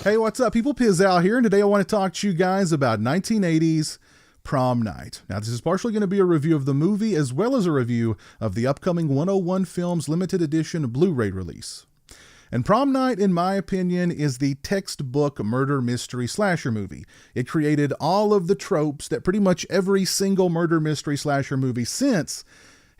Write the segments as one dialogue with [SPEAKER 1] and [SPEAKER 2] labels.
[SPEAKER 1] Hey, what's up, people? Pizowell here, and today I want to talk to you guys about 1980s Prom Night. Now, this is partially going to be a review of the movie as well as a review of the upcoming 101 Films limited edition Blu-ray release. And Prom Night, in my opinion, is the textbook murder mystery slasher movie. It created all of the tropes that pretty much every single murder mystery slasher movie since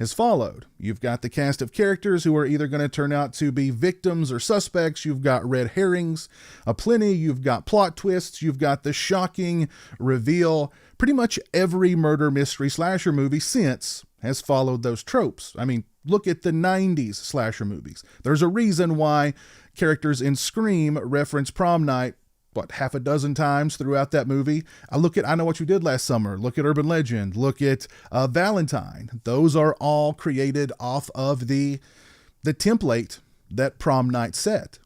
[SPEAKER 1] has followed. You've got the cast of characters who are either going to turn out to be victims or suspects. You've got red herrings aplenty. You've got plot twists. You've got the shocking reveal. Pretty much every murder mystery slasher movie since has followed those tropes. I mean, look at the 90s slasher movies. There's a reason why characters in Scream reference Prom Night half a dozen times throughout that movie. I Know What You Did Last Summer. Look at Urban Legend. Look at Valentine. Those are all created off of the template that Prom Night set.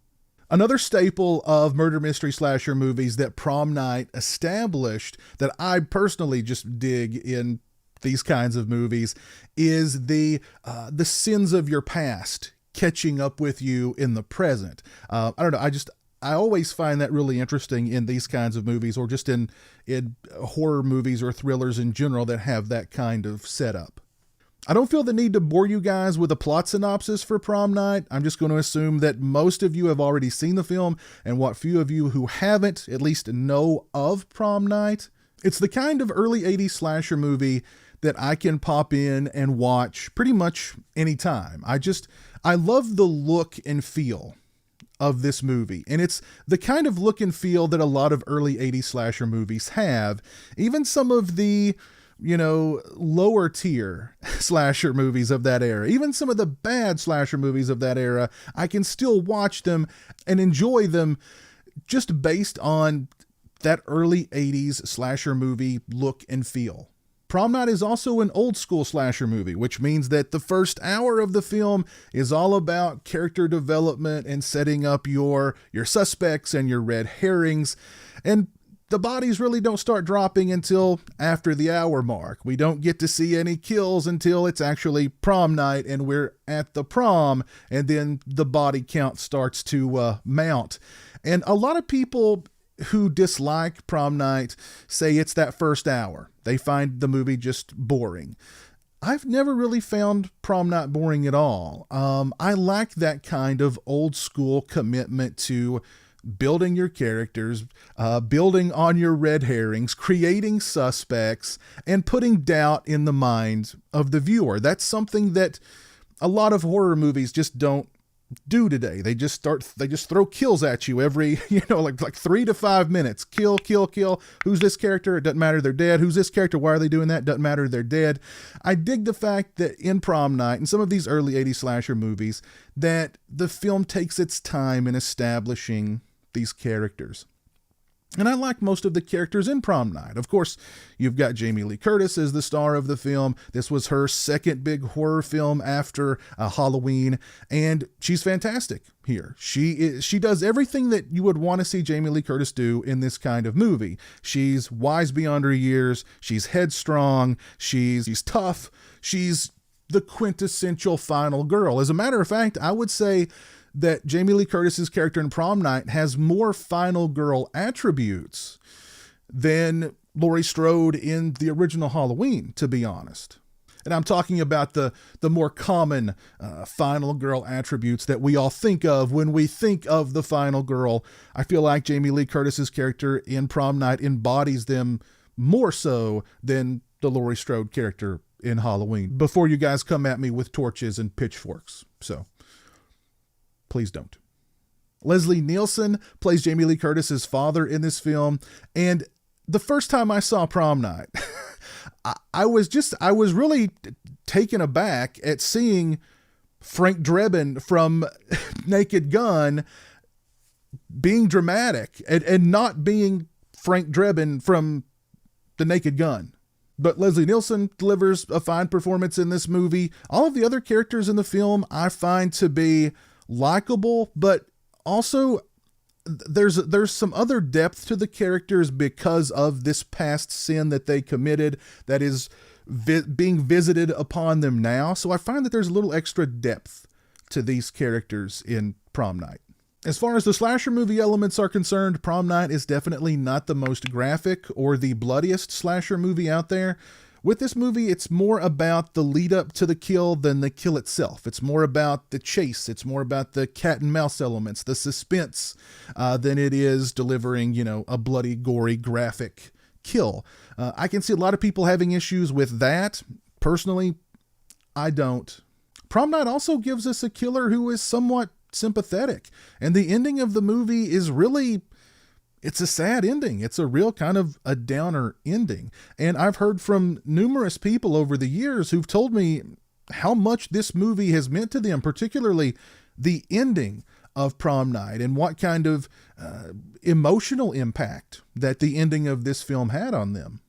[SPEAKER 1] Another staple of murder mystery slasher movies that Prom Night established that I personally just dig in these kinds of movies is the sins of your past catching up with you in the present. I don't know. I always find that really interesting in these kinds of movies, or just in horror movies or thrillers in general that have that kind of setup. I don't feel the need to bore you guys with a plot synopsis for Prom Night. I'm just going to assume that most of you have already seen the film, and what few of you who haven't at least know of Prom Night. It's the kind of early 80s slasher movie that I can pop in and watch pretty much anytime. I love the look and feel of this movie, and it's the kind of look and feel that a lot of early 80s slasher movies have. Even some of the, lower tier slasher movies of that era, even some of the bad slasher movies of that era, I can still watch them and enjoy them just based on that early 80s slasher movie look and feel. Prom Night is also an old school slasher movie, which means that the first hour of the film is all about character development and setting up your suspects and your red herrings. And the bodies really don't start dropping until after the hour mark. We don't get to see any kills until it's actually prom night and we're at the prom, and then the body count starts to mount. And a lot of people who dislike Prom Night say it's that first hour. They find the movie just boring. I've never really found Prom Night boring at all. I like that kind of old school commitment to building your characters, building on your red herrings, creating suspects, and putting doubt in the mind of the viewer. That's something that a lot of horror movies just don't do today. They just throw kills at you every, like 3 to 5 minutes. Kill, kill, kill. Who's this character? It doesn't matter. They're dead. Who's this character? Why are they doing that? Doesn't matter. They're dead. I dig the fact that in Prom Night and some of these early 80s slasher movies that the film takes its time in establishing these characters. And I like most of the characters in Prom Night. Of course, you've got Jamie Lee Curtis as the star of the film. This was her second big horror film after Halloween, and she's fantastic here. She does everything that you would want to see Jamie Lee Curtis do in this kind of movie. She's wise beyond her years. She's headstrong. She's tough. She's the quintessential final girl. As a matter of fact, I would say that Jamie Lee Curtis's character in Prom Night has more final girl attributes than Laurie Strode in the original Halloween, to be honest. And I'm talking about the more common final girl attributes that we all think of when we think of the final girl. I feel like Jamie Lee Curtis's character in Prom Night embodies them more so than the Laurie Strode character in Halloween, before you guys come at me with torches and pitchforks. So please don't. Leslie Nielsen plays Jamie Lee Curtis's father in this film. And the first time I saw Prom Night, I was really taken aback at seeing Frank Drebin from Naked Gun being dramatic and not being Frank Drebin from The Naked Gun. But Leslie Nielsen delivers a fine performance in this movie. All of the other characters in the film I find to be likable, but also there's some other depth to the characters because of this past sin that they committed that is being visited upon them now. So I find that there's a little extra depth to these characters in Prom Night. As far as the slasher movie elements are concerned, Prom Night is definitely not the most graphic or the bloodiest slasher movie out there. With this movie, it's more about the lead up to the kill than the kill itself. It's more about the chase. It's more about the cat and mouse elements, the suspense, than it is delivering, a bloody, gory, graphic kill. I can see a lot of people having issues with that. Personally, I don't. Prom Night also gives us a killer who is somewhat sympathetic, and the ending of the movie is really, it's a sad ending. It's a real kind of a downer ending. And I've heard from numerous people over the years who've told me how much this movie has meant to them, particularly the ending of Prom Night, and what kind of emotional impact that the ending of this film had on them.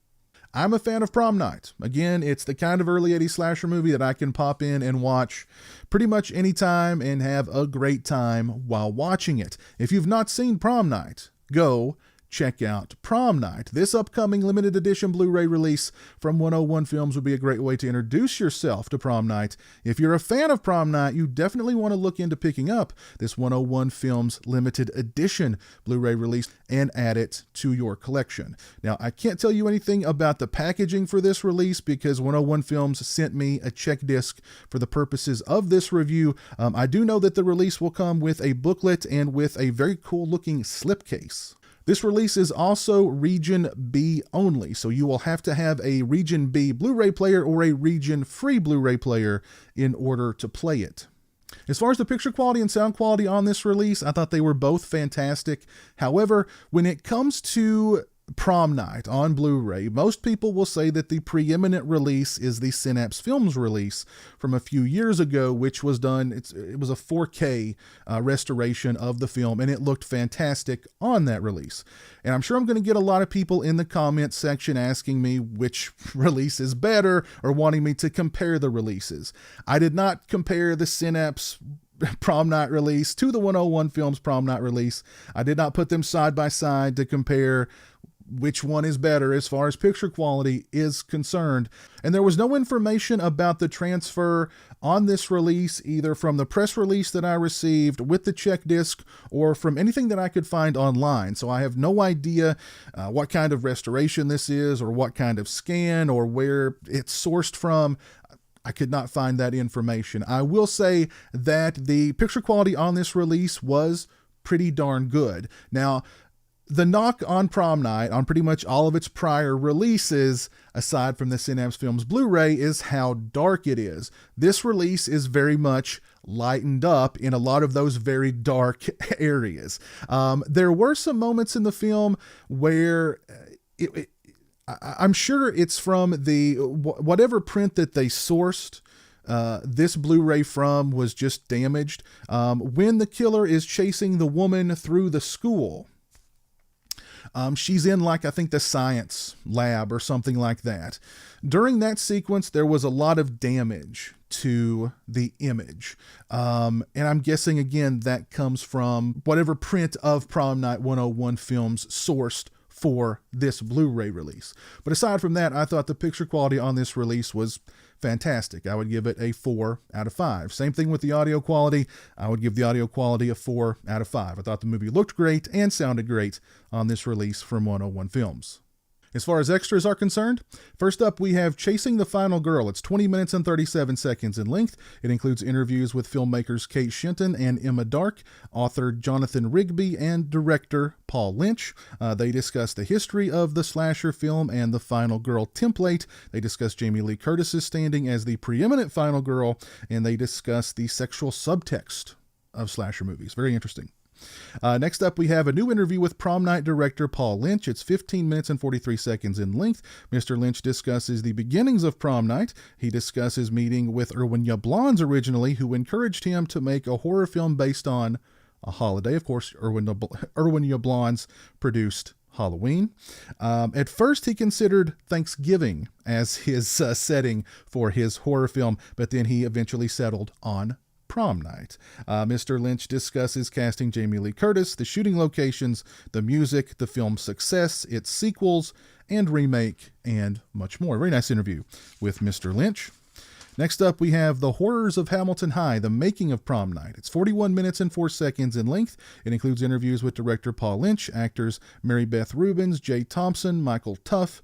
[SPEAKER 1] I'm a fan of Prom Night. Again, it's the kind of early 80s slasher movie that I can pop in and watch pretty much anytime and have a great time while watching it. If you've not seen Prom Night, go check out Prom Night. This upcoming limited edition Blu-ray release from 101 Films would be a great way to introduce yourself to Prom Night. If you're a fan of Prom Night, you definitely want to look into picking up this 101 Films limited edition Blu-ray release and add it to your collection. Now, I can't tell you anything about the packaging for this release because 101 Films sent me a check disc for the purposes of this review. I do know that the release will come with a booklet and with a very cool looking slipcase. This release is also Region B only, so you will have to have a Region B Blu-ray player or a region-free Blu-ray player in order to play it. As far as the picture quality and sound quality on this release, I thought they were both fantastic. However, when it comes to Prom Night on Blu-ray, most people will say that the preeminent release is the Synapse Films release from a few years ago, which was done, it was a 4K restoration of the film, and it looked fantastic on that release. And I'm sure I'm going to get a lot of people in the comments section asking me which release is better or wanting me to compare the releases. I did not compare the Synapse Prom Night release to the 101 Films Prom Night release. I did not put them side by side to compare which one is better as far as picture quality is concerned. And there was no information about the transfer on this release, either from the press release that I received with the check disc or from anything that I could find online. So I have no idea what kind of restoration this is or what kind of scan or where it's sourced from. I could not find that information. I will say that the picture quality on this release was pretty darn good. Now, the knock on Prom Night, on pretty much all of its prior releases, aside from the Synapse Films Blu-ray, is how dark it is. This release is very much lightened up in a lot of those very dark areas. There were some moments in the film where I'm sure it's from the whatever print that they sourced this Blu-ray from was just damaged. When the killer is chasing the woman through the school, she's in I think the science lab or something like that. During that sequence, there was a lot of damage to the image. And I'm guessing, again, that comes from whatever print of Prom Night 101 Films sourced for this Blu-ray release. But aside from that, I thought the picture quality on this release was fantastic. I would give it a 4 out of 5. Same thing with the audio quality. I would give the audio quality a 4 out of 5. I thought the movie looked great and sounded great on this release from 101 Films. As far as extras are concerned, first up we have Chasing the Final Girl. It's 20 minutes and 37 seconds in length. It includes interviews with filmmakers Kate Shenton and Emma Dark, author Jonathan Rigby, and director Paul Lynch. They discuss the history of the slasher film and the Final Girl template. They discuss Jamie Lee Curtis's standing as the preeminent Final Girl, and they discuss the sexual subtext of slasher movies. Very interesting. Next up, we have a new interview with Prom Night director Paul Lynch. It's 15 minutes and 43 seconds in length. Mr. Lynch discusses the beginnings of Prom Night. He discusses meeting with Irwin Yablans originally, who encouraged him to make a horror film based on a holiday. Of course, Irwin Yablans produced Halloween. At first, he considered Thanksgiving as his setting for his horror film, but then he eventually settled on Prom Night. Mr. Lynch discusses casting Jamie Lee Curtis, the shooting locations, the music, the film's success, its sequels and remake, and much more. Very nice interview with Mr. Lynch. Next up, we have The Horrors of Hamilton High, The Making of Prom Night. It's 41 minutes and 4 seconds in length. It includes interviews with director Paul Lynch, actors Mary Beth Rubens, Jay Thompson, Michael Tuff,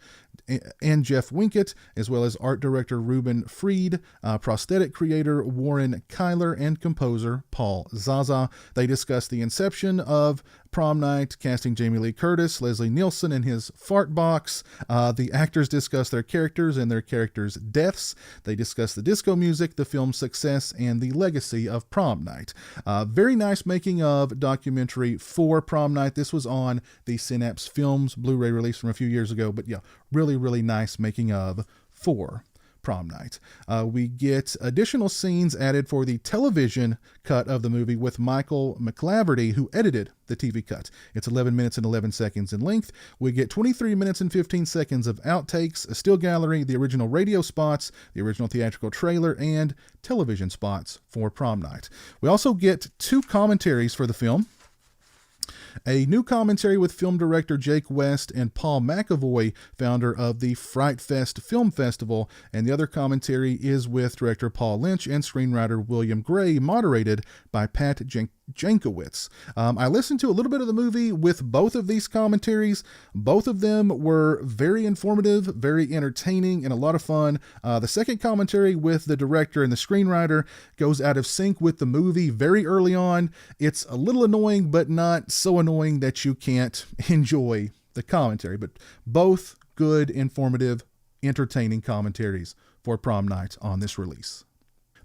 [SPEAKER 1] and Jeff Winkett, as well as art director Ruben Freed, prosthetic creator Warren Kyler, and composer Paul Zaza. They discuss the inception of Prom Night, casting Jamie Lee Curtis, Leslie Nielsen in his fart box. The actors discuss their characters and their characters' deaths. They discuss the disco music, the film's success, and the legacy of Prom Night. Very nice making of documentary for Prom Night. This was on the Synapse Films Blu-ray release from a few years ago, but yeah, really nice making of for Prom Night. We get additional scenes added for the television cut of the movie with Michael McClaverty, who edited the TV cut. It's 11 minutes and 11 seconds in length. We get 23 minutes and 15 seconds of outtakes, a still gallery, the original radio spots, the original theatrical trailer, and television spots for Prom Night. We also get 2 commentaries for the film. A new commentary with film director Jake West and Paul McAvoy, founder of the Fright Fest Film Festival, and the other commentary is with director Paul Lynch and screenwriter William Gray, moderated by Pat Jankowitz. I listened to a little bit of the movie with both of these commentaries. Both of them were very informative, very entertaining, and a lot of fun. The second commentary with the director and the screenwriter goes out of sync with the movie very early on. It's a little annoying, but not so annoying that you can't enjoy the commentary. But both good, informative, entertaining commentaries for Prom Night on this release.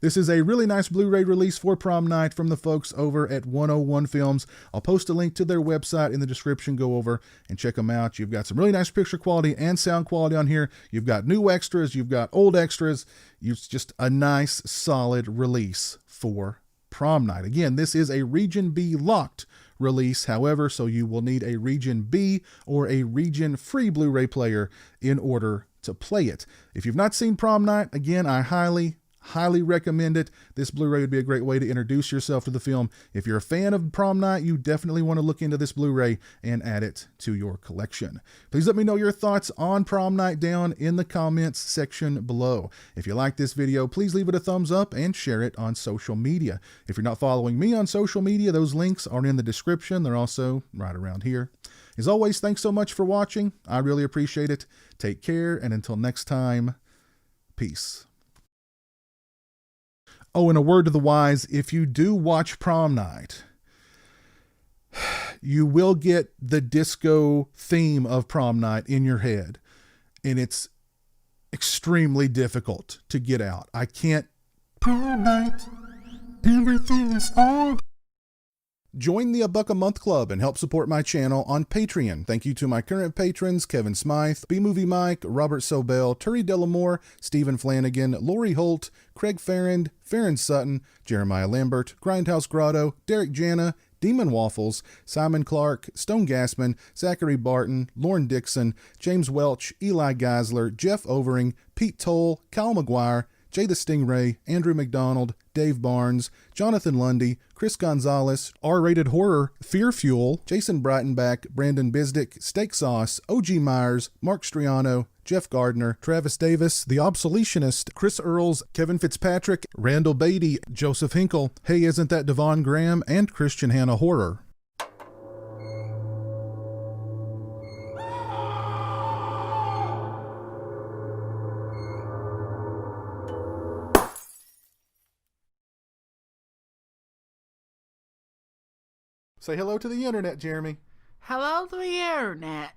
[SPEAKER 1] This is a really nice Blu-ray release for Prom Night from the folks over at 101 Films. I'll post a link to their website in the description. Go over and check them out. You've got some really nice picture quality and sound quality on here. You've got new extras. You've got old extras. It's just a nice, solid release for Prom Night. Again, this is a Region B locked release, however, so you will need a Region B or a Region Free Blu-ray player in order to play it. If you've not seen Prom Night, again, I highly recommend it. This Blu-ray would be a great way to introduce yourself to the film. If you're a fan of Prom Night, you definitely want to look into this Blu-ray and add it to your collection. Please let me know your thoughts on Prom Night down in the comments section below. If you like this video, please leave it a thumbs up and share it on social media. If you're not following me on social media, those links are in the description. They're also right around here. As always, thanks so much for watching. I really appreciate it. Take care, and until next time, peace. Oh, and a word to the wise, if you do watch Prom Night, you will get the disco theme of Prom Night in your head, and it's extremely difficult to get out. I can't. Prom Night, everything is on. Join the $1 a Month Club and help support my channel on Patreon. Thank you to my current patrons, Kevin Smythe, B-Movie Mike, Robert Sobel, Turi Delamore, Stephen Flanagan, Lori Holt, Craig Farrand, Farron Sutton, Jeremiah Lambert, Grindhouse Grotto, Derek Jana, Demon Waffles, Simon Clark, Stone Gassman, Zachary Barton, Lauren Dixon, James Welch, Eli Geisler, Jeff Overing, Pete Toll, Kyle McGuire, Jay the Stingray, Andrew McDonald, Dave Barnes, Jonathan Lundy, Chris Gonzalez, R-Rated Horror, Fear Fuel, Jason Breitenbach, Brandon Bisdick, Steak Sauce, OG Myers, Mark Striano, Jeff Gardner, Travis Davis, The Obsoletionist, Chris Earls, Kevin Fitzpatrick, Randall Beatty, Joseph Hinkle, Hey Isn't That Devon Graham, and Christian Hannah Horror. Say hello to the internet, Jeremy.
[SPEAKER 2] Hello to the internet.